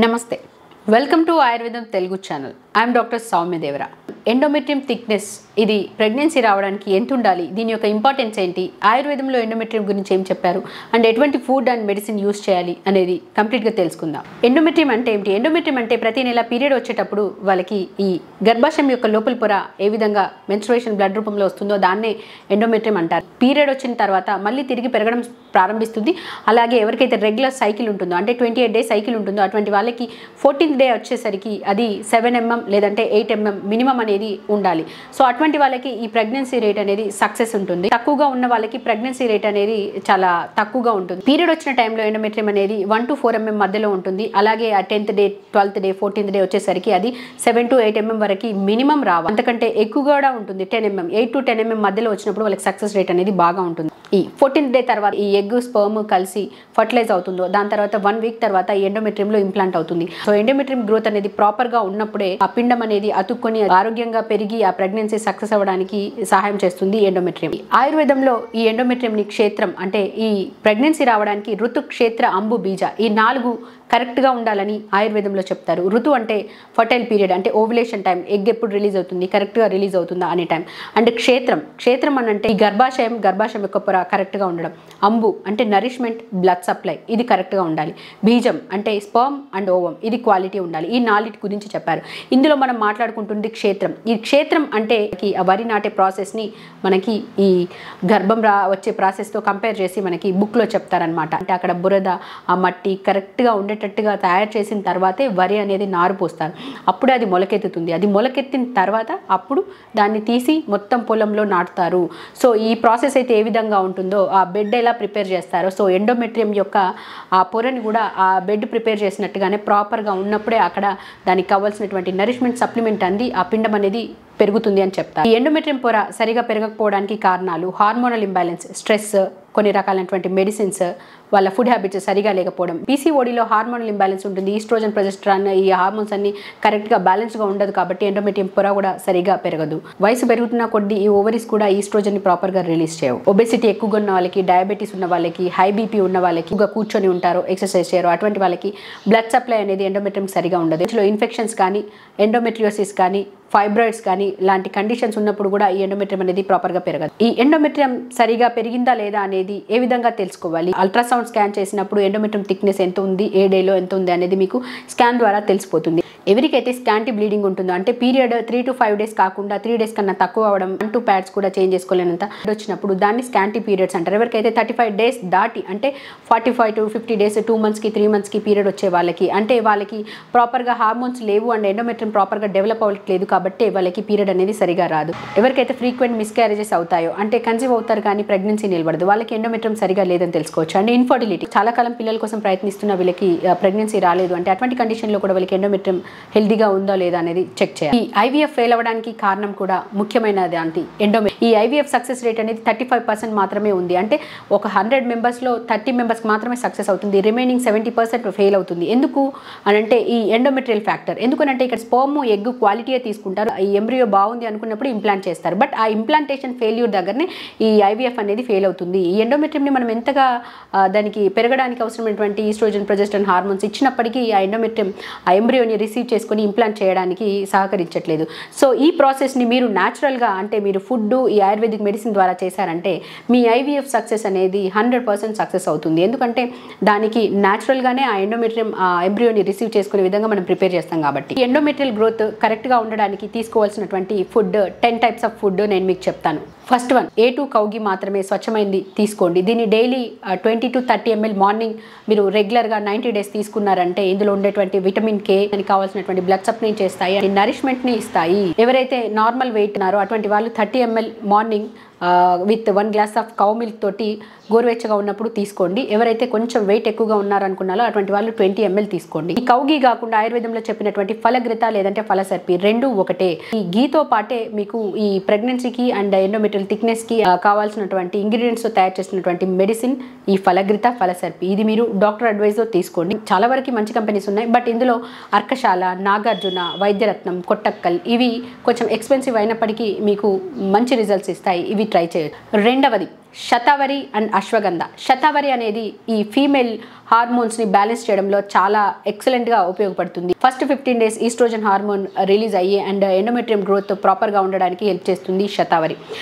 నమస్తే welcome to ఆయుర్వేదం Telugu channel I'm doctor Soumya Devara. Endometrium thickness ఇది ప్రెగ్నెన్సీ రావడానికి ఎంత ఉండాలి, దీని యొక్క ఇంపార్టెన్స్ ఏంటి, ఆయుర్వేదంలో ఎండోమెట్రియం గురించి ఏం చెప్పారు అండ్ ఎటువంటి ఫుడ్ అండ్ మెడిసిన్ యూస్ చేయాలి అనేది కంప్లీట్గా తెలుసుకుందాం. ఎండోమెట్రియం అంటే ఏంటి? ఎండోమెట్రియం అంటే ప్రతి నెల పీరియడ్ వచ్చేటప్పుడు వాళ్ళకి ఈ గర్భాశయం యొక్క లోపల పొర ఏ విధంగా మెన్స్ట్రుయేషన్ బ్లడ్ రూపంలో వస్తుందో దాన్నే ఎండోమెట్రియం అంటారు. పీరియడ్ వచ్చిన తర్వాత మళ్ళీ తిరిగి పెరగడం ప్రారంభిస్తుంది. అలాగే ఎవరికైతే రెగ్యులర్ సైకిల్ ఉంటుందో అంటే 28 డేస్ సైకిల్ ఉంటుందో అటువంటి వాళ్ళకి 14th డే వచ్చేసరికి అది 7 mm లేదంటే 8 mm మినిమం అనేది ఉండాలి. సో అటువంటి వాళ్ళకి ఈ ప్రెగ్నెన్సీ రేట్ అనేది సక్సెస్ ఉంటుంది. తక్కువగా ఉన్న వాళ్ళకి ప్రెగ్నెన్సీ రేట్ అనేది చాలా తక్కువగా ఉంటుంది. పీరియడ్ వచ్చిన టైంలో ఎండోమెట్రియం అనేది 1 to 4 mm మధ్యలో ఉంటుంది. అలాగే ఆ 10th day 12th day 14th day వచ్చేసరికి అది 7 to 8 mm వరకు మినిమం రావాలి. అంతకంటే ఎక్కువ కూడా ఉంటుంది. 10 mm 8 to 10 mm మధ్యలో వచ్చినప్పుడు వాళ్ళకి సక్సెస్ రేట్ అనేది బాగా ఉంటుంది. ఈ 14th డే తర్వాత ఈ ఎగ్ స్పర్మ్ కలిసి ఫర్టిలైజ్ అవుతుందో దాని తర్వాత 1 week తర్వాత ఈ ఎండోమెట్రియంలో ఇంప్లాంట్ అవుతుంది. సో ఎండోమెట్రియం గ్రోత్ అనేది ప్రాపర్ గా ఉన్నప్పుడే ఆ పిండం అనేది అతుక్కొని ఆరోగ్యంగా పెరిగి ఆ ప్రెగ్నెన్సీ సక్సెస్ అవ్వడానికి సహాయం చేస్తుంది ఎండోమెట్రియం. ఆయుర్వేదంలో ఈ ఎండోమెట్రియం ని క్షేత్రం అంటే ఈ ప్రెగ్నెన్సీ రావడానికి ఋతు, క్షేత్ర, అంబు, బీజ ఈ 4 కరెక్ట్గా ఉండాలని ఆయుర్వేదంలో చెప్తారు. ఋతు అంటే ఫర్టైల్ పీరియడ్ అంటే ఓవ్యులేషన్ టైం, ఎగ్ ఎప్పుడు రిలీజ్ అవుతుంది, కరెక్ట్గా రిలీజ్ అవుతుందా అనే టైం. అండ్ క్షేత్రం అని అంటే ఈ గర్భాశయం యొక్క పొర కరెక్ట్గా ఉండడం. అంబు అంటే నరిష్మెంట్, బ్లడ్ సప్లై ఇది కరెక్ట్గా ఉండాలి. బీజం అంటే స్పర్మ్ అండ్ ఓవం ఇది క్వాలిటీ ఉండాలి. ఈ 4 గురించి చెప్పారు. ఇందులో మనం మాట్లాడుకుంటుంది క్షేత్రం. ఈ క్షేత్రం అంటే వరి నాటే ప్రాసెస్ని మనకి ఈ గర్భం వచ్చే ప్రాసెస్తో కంపేర్ చేసి మనకి బుక్లో చెప్తారనమాట. అంటే అక్కడ బురద, ఆ మట్టి కరెక్ట్గా ఉండేటట్టుగా తయారు చేసిన తర్వాతే వరి అనేది నారు పోస్తారు. అప్పుడే అది మొలకెత్తుతుంది. అది మొలకెత్తిన తర్వాత అప్పుడు దాన్ని తీసి మొత్తం పొలంలో నాటుతారు. సో ఈ ప్రాసెస్ అయితే ఏ విధంగా ఉంటుందో ఆ బెడ్ ఎలా ప్రిపేర్ చేస్తారో సో ఎండోమెట్రియం యొక్క ఆ పొరని కూడా ఆ బెడ్ ప్రిపేర్ చేసినట్టుగానే ప్రాపర్గా ఉన్నప్పుడే అక్కడ దానికి కావాల్సినటువంటి నరిష్మెంట్ సప్లిమెంట్ అంది ఆ పిండం అనేది పెరుగుతుంది అని చెప్తారు. ఈ ఎండోమెట్రియం పొర సరిగా పెరగకపోవడానికి కారణాలు హార్మోనల్ ఇంబ్యాలెన్స్, స్ట్రెస్, కొన్ని రకాలైనటువంటి మెడిసిన్స్, వాళ్ళ ఫుడ్ హ్యాబిట్స్ సరిగా లేకపోవడం. పీసీఓడిలో హార్మోనల్ ఇంబ్యాలెన్స్ ఉంటుంది. ఈస్ట్రోజన్, ప్రొజెస్టరాన్ ఈ హార్మోన్స్ అన్ని కరెక్ట్గా బ్యాలెన్స్గా ఉండదు కాబట్టి ఎండోమెట్రియం పొర కూడా సరిగా పెరగదు. వయసు పెరుగుతున్న కొద్దీ ఈ ఓవరీస్ కూడా ఈస్ట్రోజన్ని ప్రాపర్గా రిలీజ్ చేయవు. ఒబెసిటీ ఎక్కువగా ఉన్న వాళ్ళకి, డయాబెటీస్ ఉన్న వాళ్ళకి, హై బీపీ ఉన్న వాళ్ళకి, ఎక్కువగా కూర్చొని ఉంటారు, ఎక్సర్సైజ్ చేయరు, అటువంటి వాళ్ళకి బ్లడ్ సప్లై అనేది ఎండోమెట్రియం సరిగా ఉండదు. ఇందులో ఇన్ఫెక్షన్స్ కానీ, ఎండోమెట్రియోసిస్ కానీ, ఫైబ్రాయిడ్స్ కానీ ఇలాంటి కండిషన్స్ ఉన్నప్పుడు కూడా ఈ ఎండోమెట్రియం అనేది ప్రాపర్గా పెరగదు. ఈ ఎండోమెట్రియం సరిగా పెరిగిందా లేదా అనేది ఏ విధంగా తెలుసుకోవాలి? అల్ట్రాసౌండ్ స్కాన్ చేసినప్పుడు ఎండోమెట్రియం థిక్నెస్ ఎంత ఉంది, ఏ డేలో ఎంత ఉంది అనేది మీకు స్కాన్ ద్వారా తెలిసిపోతుంది. ఎవరికైతే స్కాంటీ బ్లీడింగ్ ఉంటుందో అంటే పీరియడ్ 3 to 5 days కాకుండా 3 days కన్నా తక్కువ అవడం, 1-2 pads కూడా చేంజ్ చేసుకోలేనంత వచ్చినప్పుడు దాన్ని స్కాంటీ పీరియడ్స్ అంటారు. ఎవరికైతే 35 days దాటి అంటే 45 to 50 days 2 monthsకి 3 monthsకి పీరియడ్ వచ్చే వాళ్ళకి అంటే వాళ్ళకి ప్రాపర్గా హార్మోన్స్ లేవు అండ్ ఎండోమెట్రియం ప్రాపర్గా డెవలప్ అవ్వట్లేదు కాబట్టి వాళ్ళకి పీరియడ్ అనేది సరిగా రాదు. ఎవరికైతే ఫ్రీక్వెంట్ మిస్క్యారేజెస్ అవుతాయో అంటే కన్సీవ్ అవుతారు కానీ ప్రెగ్నెన్సీ నిలబడదు వాళ్ళకి ఎండోమెట్రియం సరిగా లేదని తెలుసుకోవచ్చు. అండ్ ఇన్ఫర్టిలిటీ, చాలా కాలం పిల్లల కోసం ప్రయత్నిస్తున్న వీళ్ళకి ప్రెగ్నెన్సీ రాలేదు అంటే అటువంటి కండిషన్లో కూడా వాళ్ళకి ఎండోమెట్రియం హెల్దీగా ఉందా లేదా అనేది చెక్ చేయాలి. ఈ ఐవీఎఫ్ ఫెయిల్ అవ్వడానికి కారణం కూడా ముఖ్యమైనది అంటే ఎండోమెట్రియం. ఈ ఐవీఎఫ్ సక్సెస్ రేట్ అనేది 35% మాత్రమే ఉంది. అంటే ఒక 100 మెంబర్స్లో 30 మెంబర్స్కి మాత్రమే సక్సెస్ అవుతుంది, రిమైనింగ్ 70% ఫెయిల్ అవుతుంది. ఎందుకు అని అంటే ఈ ఎండోమెట్రియల్ ఫ్యాక్టర్. ఎందుకంటే ఇక్కడ స్పర్మ్, ఎగ్ క్వాలిటీయే తీసుకుంటారు. ఈ ఎంబ్రియో బాగుంది అనుకున్నప్పుడు ఇంప్లాంట్ చేస్తారు. బట్ ఆ ఇంప్లాంటేషన్ ఫెయిల్యూర్ దగ్గరనే ఈ ఐవీఎఫ్ అనేది ఫెయిల్ అవుతుంది. ఈ ఎండోమెట్రియంని మనం ఎంతగా దానికి పెరగడానికి అవసరమైనటువంటి ఈస్ట్రోజన్, ప్రొజెస్టరాన్ హార్మోన్స్ ఇచ్చినప్పటికీ ఆ ఎండోమెట్రియం ఆ ఎంబ్రియోని రిసీవ్ చేసుకుని ఇంప్లాంట్ చేయడానికి సహకరించట్లేదు. సో ఈ ప్రాసెస్ని మీరు న్యాచురల్గా అంటే మీరు ఫుడ్, ఈ ఆయుర్వేదిక్ మెడిసిన్ ద్వారా చేశారంటే మీ ఐవీఎఫ్ సక్సెస్ అనేది 100% సక్సెస్ అవుతుంది. ఎందుకంటే దానికి న్యాచురల్గానే ఆ ఎండోమెట్రియం ఆ ఎంబ్రియోని రిసీవ్ చేసుకునే విధంగా మనం ప్రిపేర్ చేస్తాం కాబట్టి. ఎండోమెట్రియల్ గ్రోత్ కరెక్ట్గా ఉండడానికి తీసుకోవాల్సినటువంటి ఫుడ్ 10 types ఆఫ్ ఫుడ్ నేను మీకు చెప్తాను. ఫస్ట్ వన్ A2 కౌగి మాత్రమే స్వచ్ఛమైంది తీసుకోండి. దీన్ని డైలీ 20 to 30 ml మార్నింగ్ మీరు రెగ్యులర్గా 90 days తీసుకున్నారంటే ఇందులో ఉండేటువంటి విటమిన్ K దానికి కావాల్సినటువంటి బ్లడ్ సప్లై చేస్తాయి, నరిష్మెంట్ని ఇస్తాయి. ఎవరైతే నార్మల్ వెయిట్ ఉన్నారో అటువంటి వాళ్ళు 30 ml morning with 1 glass of cow milk తోటి గోరువెచ్చగా ఉన్నప్పుడు తీసుకోండి. ఎవరైతే కొంచెం వెయిట్ ఎక్కువగా ఉన్నారనుకున్నారో అటువంటి వాళ్ళు 20 ml తీసుకోండి. ఈ కౌగి కాకుండా ఆయుర్వేదంలో చెప్పినటువంటి ఫలగ్రిత లేదంటే ఫలసర్పి రెండు ఒకటే. ఈ గీతో పాటే మీకు ఈ ప్రెగ్నెన్సీకి అండ్ ఎండోమెట్రియల్ థిక్నెస్ కి కావాల్సినటువంటి ఇంగ్రీడియంట్స్ తో తయారు చేసినటువంటి మెడిసిన్ ఈ ఫలగ్రిత, ఫలసర్పి. ఇది మీరు డాక్టర్ అడ్వైజ్ తో తీసుకోండి. చాలా వరకు మంచి కంపెనీస్ ఉన్నాయి. బట్ ఇందులో అర్కశాల, నాగార్జున, వైద్యరత్నం, కొట్టక్కల్ ఇవి కొంచెం ఎక్స్పెన్సివ్ అయినప్పటికీ మీకు మంచి రిజల్ట్స్ ఇస్తాయి. ఇవి ట్రై చేయొచ్చు. రెండవది శతావరి అండ్ అశ్వగంధ. శతావరి అనేది ఈ ఫీమేల్ హార్మోన్స్ని బ్యాలెన్స్ చేయడంలో చాలా ఎక్సలెంట్గా ఉపయోగపడుతుంది. First 15 days estrogen hormone release అయ్యి అండ్ ఎండోమెట్రియం గ్రోత్ ప్రాపర్గా ఉండడానికి హెల్ప్ చేస్తుంది శతావరి.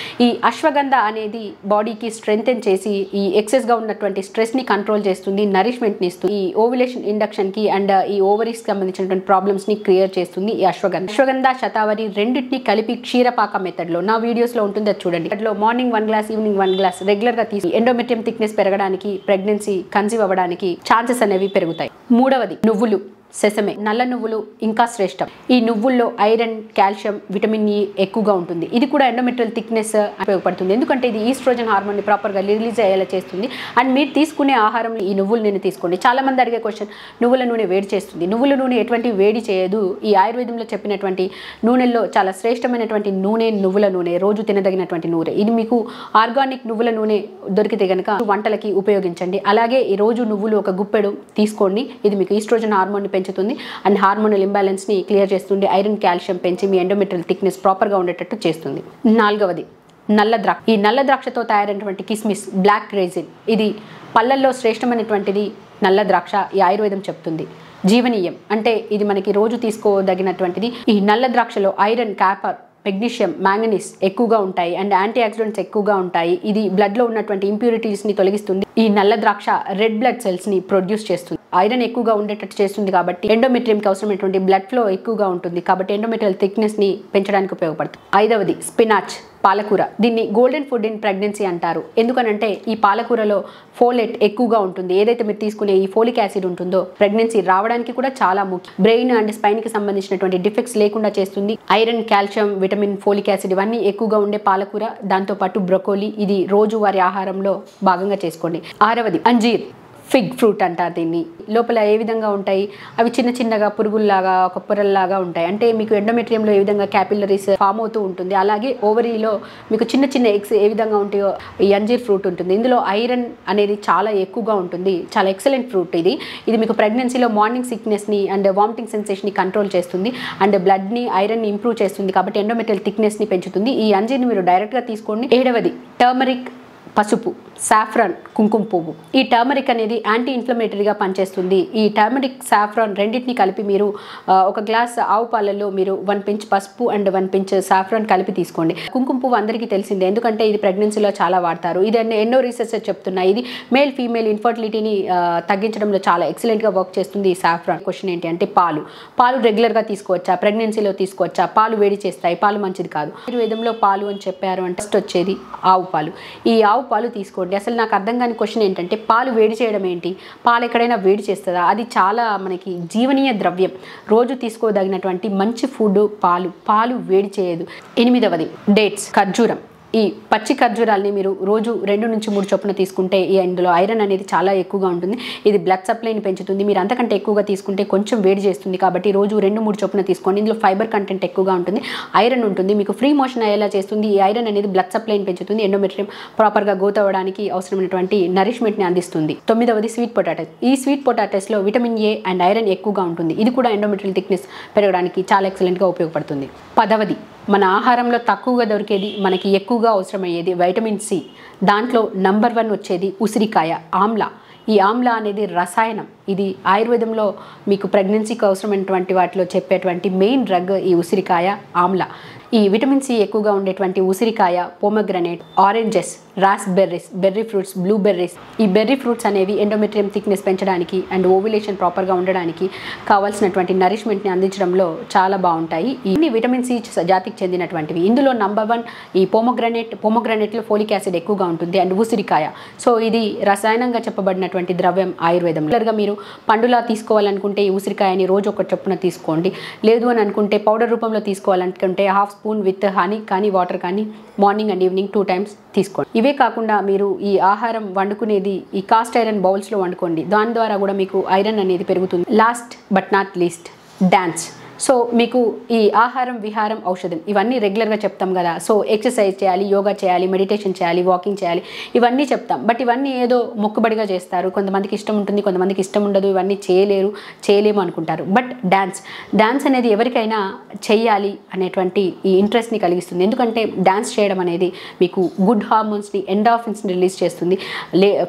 ఈ అశ్వగంధ అనేది బాడీకి స్ట్రెంగ్తెన్ చేసి ఈ ఎక్సెస్గా ఉన్నటువంటి స్ట్రెస్ని కంట్రోల్ చేస్తుంది, నరిష్మెంట్ని ఇస్తుంది. ఈ ఓవులేషన్ ఇండక్షన్కి అండ్ ఈ ఓవరీస్కి సంబంధించినటువంటి ప్రాబ్లమ్స్ని క్లియర్ చేస్తుంది ఈ అశ్వగంధ. అశ్వగంధ శతావరి రెండింటిని కలిపి క్షీరపాక మెథడ్లో నా వీడియోస్లో ఉంటుంది, అది చూడండి. అందులో మార్నింగ్ 1 glass, ఈవినింగ్ 1 glass రెగ్యులర్గా తీసి ఎండోమెట్రియం థిక్నెస్ పెరగడానికి, ప్రెగ్నెన్సీ కన్సీవ్ అవ్వడానికి ఛాన్సెస్ అనేవి పెరుగుతాయి. మూడవది నువ్వులు, సెసమే. నల్ల నువ్వులు ఇంకా శ్రేష్టం. ఈ నువ్వుల్లో ఐరన్, కాల్షియం, విటమిన్ ఇ ఎక్కువగా ఉంటుంది. ఇది కూడా ఎండోమెట్రియల్ థిక్నెస్ ఉపయోగపడుతుంది, ఎందుకంటే ఇది ఈస్ట్రోజన్ హార్మోన్ని ప్రాపర్గా రిలీజ్ అయ్యేలా చేస్తుంది. అండ్ మీరు తీసుకునే ఆహారంలో ఈ నువ్వుల నూనె తీసుకోండి. చాలా మంది అడిగే క్వశ్చన్, నువ్వుల నూనె వేడి చేస్తుంది. నువ్వుల నూనె ఎటువంటి వేడి చేయదు. ఈ ఆయుర్వేదంలో చెప్పినటువంటి నూనెల్లో చాలా శ్రేష్టమైనటువంటి నూనె నువ్వుల నూనె, రోజు తినదగినటువంటి నూనె. ఇది మీకు ఆర్గానిక్ నువ్వుల నూనె దొరికితే కనుక వంటలకి ఉపయోగించండి. అలాగే ఈ రోజు నువ్వులు ఒక గుప్పెడు తీసుకోండి. ఇది మీకు ఈస్ట్రోజన్ హార్మోన్ని పెంచుతుంది అండ్ హార్మోనల్ ఇంబ్యాలెన్స్ని క్లియర్ చేస్తుంది. ఐరన్, కాల్షియం పెంచి మీ ఎండోమెట్రియల్ థిక్నెస్ ప్రాపర్గా ఉండేటట్టు చేస్తుంది. నాలుగవది నల్ల ద్రాక్ష. ఈ నల్ల ద్రాక్షతో తయారైనటువంటి కిస్మిస్, బ్లాక్ రేజిన్, ఇది పళ్ళల్లో శ్రేష్టమైనటువంటిది నల్ల ద్రాక్ష. ఈ ఆయుర్వేదం చెప్తుంది. జీవనీయం అంటే ఇది మనకి రోజు తీసుకోదగినటువంటిది. ఈ నల్ల ద్రాక్షలో ఐరన్, కాపర్, మెగ్నీషియం, మ్యాంగనీస్ ఎక్కువగా ఉంటాయి అండ్ యాంటీ ఆక్సిడెంట్స్ ఎక్కువగా ఉంటాయి. ఇది బ్లడ్లో ఉన్నటువంటి ఇంప్యూరిటీస్ని తొలగిస్తుంది. ఈ నల్ల ద్రాక్ష రెడ్ బ్లడ్ సెల్స్ని ప్రొడ్యూస్ చేస్తుంది. ఐరన్ ఎక్కువగా ఉండేటట్టు చేస్తుంది కాబట్టి ఎండోమెట్రియంకి అవసరమైనటువంటి బ్లడ్ ఫ్లో ఎక్కువగా ఉంటుంది కాబట్టి ఎండోమెట్రియల్ థిక్నెస్ని పెంచడానికి ఉపయోగపడుతుంది. ఐదవది స్పినాచ్, పాలకూర. దీన్ని గోల్డెన్ ఫుడ్ ఇన్ ప్రెగ్నెన్సీ అంటారు. ఎందుకనంటే ఈ పాలకూరలో ఫోలేట్ ఎక్కువగా ఉంటుంది. ఏదైతే మీరు తీసుకునే ఈ ఫోలిక్ యాసిడ్ ఉంటుందో ప్రెగ్నెన్సీ రావడానికి కూడా చాలా ముఖ్యం. బ్రెయిన్ అండ్ స్పైన్కి సంబంధించినటువంటి డిఫెక్ట్స్ లేకుండా చేస్తుంది. Iron, calcium, vitamin, folic acid ఇవన్నీ ఎక్కువగా ఉండే పాలకూర, దాంతోపాటు బ్రొకోలీ, ఇది రోజువారీ ఆహారంలో భాగంగా చేసుకోండి. ఆరవది అంజీర్, ఫిగ్ ఫ్రూట్ అంటారు దీన్ని. లోపల ఏ విధంగా ఉంటాయి, అవి చిన్న చిన్నగా పురుగుల్లాగా, ఒక పొరల్లాగా ఉంటాయి. అంటే మీకు ఎండోమెట్రియంలో ఏ విధంగా క్యాపిలరీస్ ఫామ్ అవుతూ ఉంటుంది, అలాగే ఓవరీలో మీకు చిన్న చిన్న ఎగ్స్ ఏ విధంగా ఉంటాయో ఈ అంజీర్ ఫ్రూట్ ఉంటుంది. ఇందులో ఐరన్ అనేది చాలా ఎక్కువగా ఉంటుంది. చాలా ఎక్సలెంట్ ఫ్రూట్ ఇది. ఇది మీకు ప్రెగ్నెన్సీలో మార్నింగ్ సిక్నెస్ని అండ్ వామిటింగ్ సెన్సేషన్ని కంట్రోల్ చేస్తుంది అండ్ బ్లడ్ని, ఐరన్ని ఇంప్రూవ్ చేస్తుంది కాబట్టి ఎండోమెట్రియల్ థిక్నెస్ని పెంచుతుంది. ఈ అంజీర్ని మీరు డైరెక్ట్గా తీసుకోండి. ఏడవది టర్మరిక్, పసుపు, సాఫ్రాన్, కుంకుమ పువ్వు. ఈ టర్మరిక్ అనేది యాంటీ ఇన్ఫ్లమేటరీగా పనిచేస్తుంది. ఈ టర్మరిక్, సాఫ్రాన్ రెండింటిని కలిపి మీరు ఒక గ్లాస్ ఆవు పాలల్లో మీరు 1 pinch పసుపు అండ్ 1 pinch సాఫ్రాన్ కలిపి తీసుకోండి. కుంకుమ పువ్వు అందరికీ తెలిసిందే, ఎందుకంటే ఇది ప్రెగ్నెన్సీలో చాలా వాడతారు. ఇది ఎన్నో రీసెర్చ్ చెప్తున్నాయి. ఇది మేల్ ఫీమేల్ ఇన్ఫర్టిలిటీని తగ్గించడంలో చాలా ఎక్సలెంట్గా వర్క్ చేస్తుంది ఈ సాఫ్రాన్. క్వశ్చన్ ఏంటి అంటే పాలు రెగ్యులర్గా తీసుకోవచ్చా, ప్రెగ్నెన్సీలో తీసుకోవచ్చా? పాలు వేడి చేస్తాయి, పాలు మంచిది కాదు. ఆయుర్వేదంలో పాలు అని చెప్పారు అంటే ఫస్ట్ వచ్చేది ఆవు పాలు. ఈ ఆవు పాలు తీసుకోండి. అసలు నాకు అర్థం కాని క్వశ్చన్ ఏంటంటే పాలు వేడి చేయడం ఏంటి? పాలు ఎక్కడైనా వేడి చేస్తుందా? అది చాలా మనకి జీవనీయ ద్రవ్యం, రోజు తీసుకోదగినటువంటి మంచి ఫుడ్ పాలు వేడి చేయదు. 8వది డేట్స్, ఖర్జూరం. ఈ పచ్చి ఖర్జూరాలని మీరు రోజు 2 నుంచి 3 చొప్పున తీసుకుంటే ఇందులో ఐరన్ అనేది చాలా ఎక్కువగా ఉంటుంది. ఇది బ్లడ్ సప్లైని పెంచుతుంది. మీరు అంతకంటే ఎక్కువగా తీసుకుంటే కొంచెం వేడి చేస్తుంది కాబట్టి రోజు 2-3 చొప్పున తీసుకోండి. ఇందులో ఫైబర్ కంటెంట్ ఎక్కువగా ఉంటుంది, ఐరన్ ఉంటుంది, మీకు ఫ్రీ మోషన్ అయ్యేలా చేస్తుంది. ఈ ఐరన్ అనేది బ్లడ్ సప్లైని పెంచుతుంది, ఎండోమెట్రియం ప్రాపర్గా గ్రోత్ అవ్వడానికి అవసరమైనటువంటి నరిష్మెంట్ని అందిస్తుంది. 9వది స్వీట్ పొటాటోస్. ఈ స్వీట్ పొటాటోస్లో విటమిన్ ఏ అండ్ ఐరన్ ఎక్కువగా ఉంటుంది. ఇది కూడా ఎండోమెట్రియల్ థిక్నెస్ పెరగడానికి చాలా ఎక్సలెంట్గా ఉపయోగపడుతుంది. 10వది మన ఆహారంలో తక్కువగా దొరికేది, మనకి ఎక్కువగా అవసరమయ్యేది వైటమిన్ సి. దాంట్లో నంబర్ 1 వచ్చేది ఉసిరికాయ, ఆమ్లా. ఈ ఆమ్లా అనేది రసాయనం. ఇది ఆయుర్వేదంలో మీకు ప్రెగ్నెన్సీకి అవసరమైనటువంటి వాటిలో చెప్పేటువంటి మెయిన్ డ్రగ్ ఈ ఉసిరికాయ, ఆమ్లా. ఈ విటమిన్ సి ఎక్కువగా ఉండేటువంటి ఉసిరికాయ, pomegranate, oranges, raspberries, berry fruits, blueberries. ఈ బెర్రీ ఫ్రూట్స్ అనేవి ఎండోమెట్రియం థిక్నెస్ పెంచడానికి అండ్ ఓవ్యులేషన్ ప్రాపర్గా ఉండడానికి కావాల్సినటువంటి నరిష్మెంట్ని అందించడంలో చాలా బాగుంటాయి. ఇన్ని విటమిన్ సి జాతికి చెందినటువంటివి. ఇందులో నంబర్ 1 ఈ పోమగ్రనేట్లో ఫోలిక్ యాసిడ్ ఎక్కువగా ఉంటుంది అండ్ ఉసిరికాయ. సో ఇది రసాయనంగా చెప్పబడినటువంటి ద్రవ్యం ఆయుర్వేదంలో. మీరు పండులా తీసుకోవాలనుకుంటే ఈ ఉసిరికాయని రోజు 1 చొప్పున తీసుకోండి. లేదు అని అనుకుంటే పౌడర్ రూపంలో తీసుకోవాలనుకుంటే 1/2 స్పూన్ విత్ హనీ కానీ వాటర్ కానీ మార్నింగ్ అండ్ ఈవినింగ్ 2 times తీసుకోండి. ఇవే కాకుండా మీరు ఈ ఆహారం వండుకునేది ఈ కాస్ట్ ఐరన్ బౌల్స్లో వండుకోండి. దాని ద్వారా కూడా మీకు ఐరన్ అనేది పెరుగుతుంది. Last but not least dance. So మీకు ఈ ఆహారం విహారం ఔషధం ఇవన్నీ రెగ్యులర్గా చెప్తాం కదా. సో ఎక్సర్సైజ్ చేయాలి, యోగా చేయాలి, మెడిటేషన్ చేయాలి, వాకింగ్ చేయాలి, ఇవన్నీ చెప్తాం. బట్ ఇవన్నీ ఏదో మొక్కుబడిగా చేస్తారు. కొంతమందికి ఇష్టం ఉంటుంది, కొంతమందికి ఇష్టం ఉండదు, ఇవన్నీ చేయలేము అనుకుంటారు. బట్ డ్యాన్స్ అనేది ఎవరికైనా చెయ్యాలి అనేటువంటి ఈ ఇంట్రెస్ట్ని కలిగిస్తుంది. ఎందుకంటే డ్యాన్స్ చేయడం అనేది మీకు గుడ్ హార్మోన్స్ని, ఎండార్ఫిన్స్ని రిలీజ్ చేస్తుంది.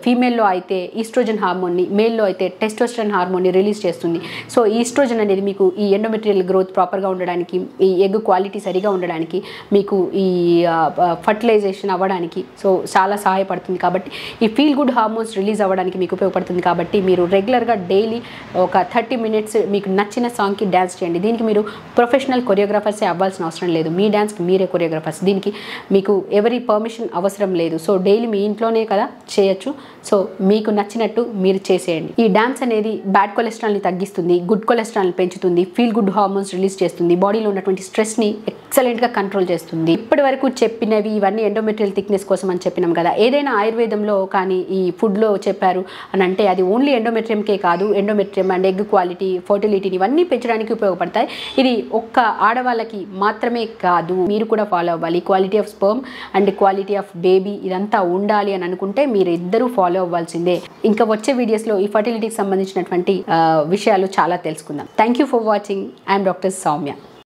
ఫీమేల్లో అయితే ఈస్ట్రోజన్ హార్మోన్ని, మేల్లో అయితే టెస్టోస్టెరాన్ హార్మోన్ని రిలీజ్ చేస్తుంది. సో ఈస్ట్రోజన్ అనేది మీకు ఈ ఎండోమెట్రియల్ గ్రోత్ ప్రాపర్గా ఉండడానికి, ఈ ఎగ్ క్వాలిటీ సరిగా ఉండడానికి, మీకు ఈ ఫర్టిలైజేషన్ అవ్వడానికి సో చాలా సహాయపడుతుంది. కాబట్టి ఈ ఫీల్ గుడ్ హార్మోన్స్ రిలీజ్ అవ్వడానికి మీకు ఉపయోగపడుతుంది. కాబట్టి మీరు రెగ్యులర్గా డైలీ ఒక 30 minutes మీకు నచ్చిన సాంగ్కి డ్యాన్స్ చేయండి. దీనికి మీరు ప్రొఫెషనల్ కొరియోగ్రాఫర్సే అవ్వాల్సిన అవసరం లేదు. మీ డ్యాన్స్కి మీరే కొరియోగ్రాఫర్స్. దీనికి మీకు ఎవరి పర్మిషన్ అవసరం లేదు. సో డైలీ మీ ఇంట్లోనే కదా చేయొచ్చు. సో మీకు నచ్చినట్టు మీరు చేసేయండి. ఈ డ్యాన్స్ అనేది బ్యాడ్ కొలెస్ట్రాల్ని తగ్గిస్తుంది, గుడ్ కొలెస్ట్రాల్ని పెంచుతుంది, ఫీల్ గుడ్ హార్మోన్స్ రిలీజ్ చేస్తుంది, బాడీలో ఉన్నటువంటి స్ట్రెస్ని ఎక్సలెంట్గా కంట్రోల్ చేస్తుంది. ఇప్పటి వరకు చెప్పినవి ఇవన్నీ ఎండోమెట్రియల్ థిక్నెస్ కోసం అని చెప్పినాం కదా. ఏదైనా ఆయుర్వేదంలో కానీ ఈ ఫుడ్లో చెప్పారు అని అంటే అది ఓన్లీ ఎండోమెట్రియంకే కాదు, ఎండోమెట్రియం అండ్ ఎగ్ క్వాలిటీ, ఫర్టిలిటీని ఇవన్నీ పెంచడానికి ఉపయోగపడతాయి. ఇది ఒక్క ఆడవాళ్ళకి మాత్రమే కాదు, మీరు కూడా ఫాలో అవ్వాలి. Quality of sperm and quality of baby ఇదంతా ఉండాలి అని అనుకుంటే మీరు ఇద్దరూ ఫాలో అవ్వాల్సిందే. ఇంకా వచ్చే వీడియోస్లో ఈ ఫర్టిలిటీకి సంబంధించినటువంటి విషయాలు చాలా తెలుసుకుందాం. Thank you for watching. I'm doctor Soumya.